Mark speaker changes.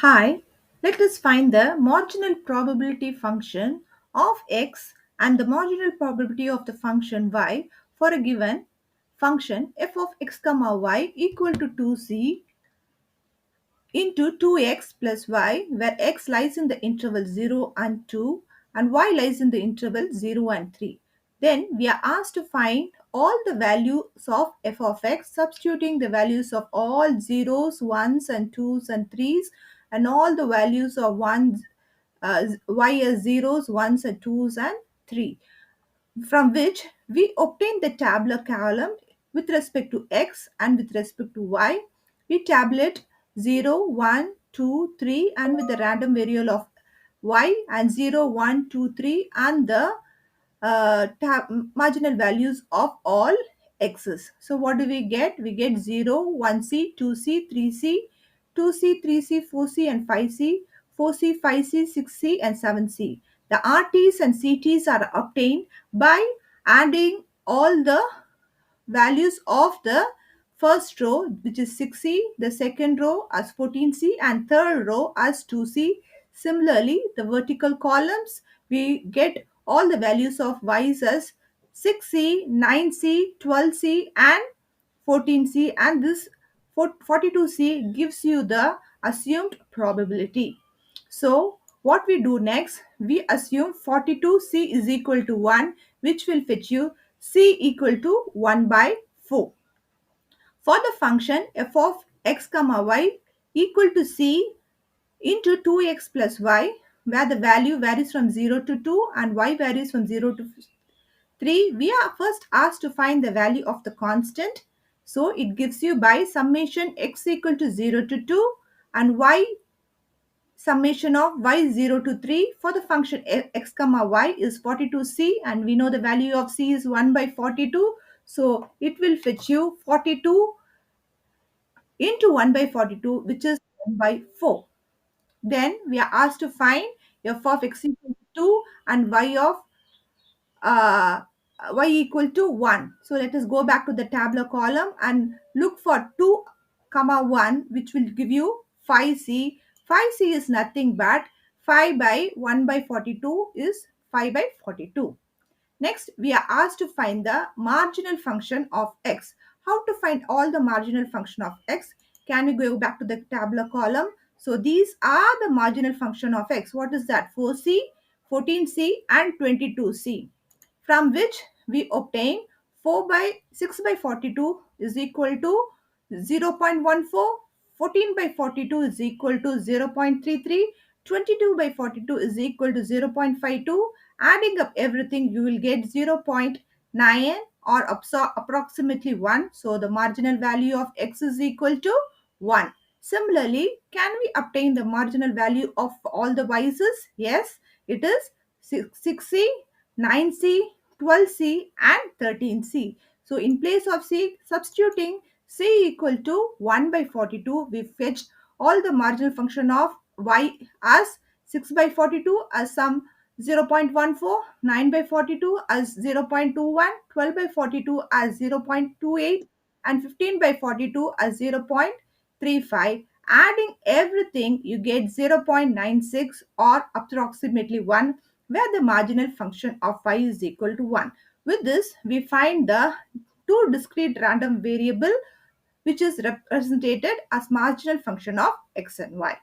Speaker 1: Hi, let us find the marginal probability function of x and the marginal probability of the function y for a given function f of x comma y equal to 2c into 2x plus y, where x lies in the interval 0 and 2 and y lies in the interval 0 and 3. Then we are asked to find all the values of f of x, substituting the values of all zeros, ones and twos and threes, and all the values of ones, y as zeros, ones and twos and three, from which we obtain the tabular column with respect to x and with respect to y. We tabulate 0, 1, 2, 3, and with the random variable of y, and 0, 1, 2, 3, and the marginal values of all x's. So what do we get? We get 0, 1c, 2c, 3c, 2c, 3c, 4c, and 5c, 4c, 5c, 6c, and 7c. The RTs and CTs are obtained by adding all the values of the first row, which is 6c, the second row as 14c, and third row as 2c. Similarly, the vertical columns, we get all the values of y's as 6c, 9c, 12c, and 14c, and this 42c gives you the assumed probability. So what we do next, we assume 42c is equal to 1, which will fetch you c equal to 1 by 4. For the function f of x comma y equal to c into 2x plus y, where the value varies from 0 to 2 and y varies from 0 to 3, we are first asked to find the value of the constant. So it gives you by summation x equal to 0 to 2 and y summation of y 0 to 3. For the function x comma y is 42c, and we know the value of c is 1 by 42. So it will fetch you 42 into 1 by 42, which is 1 by 4. Then we are asked to find f of x equal to 2 and uh, y equal to 1. So let us go back to the tabular column and look for 2 comma 1, which will give you 5c. 5c is nothing but 5 by 1 by 42 is 5 by 42. Next, we are asked to find the marginal function of x. How to find all the marginal function of x? Can we go back to the tabular column? So these are the marginal function of x. What is that? 4c, 14c, and 22c, from which we obtain 4 by 6 by 42 is equal to 0.14, 14 by 42 is equal to 0.33, 22 by 42 is equal to 0.52. Adding up everything, you will get 0.9 or approximately 1. So the marginal value of x is equal to 1. Similarly, can we obtain the marginal value of all the y's? Yes, it is 6c, 9c, 12c, and 13c. So in place of c, substituting c equal to 1 by 42, we fetched all the marginal function of y as 6 by 42 as some 0.14, 9 by 42 as 0.21, 12 by 42 as 0.28, and 15 by 42 as 0.35. Adding everything, you get 0.96 or approximately 1, where the marginal function of y is equal to 1. With this, we find the two discrete random variable which is represented as marginal function of x and y.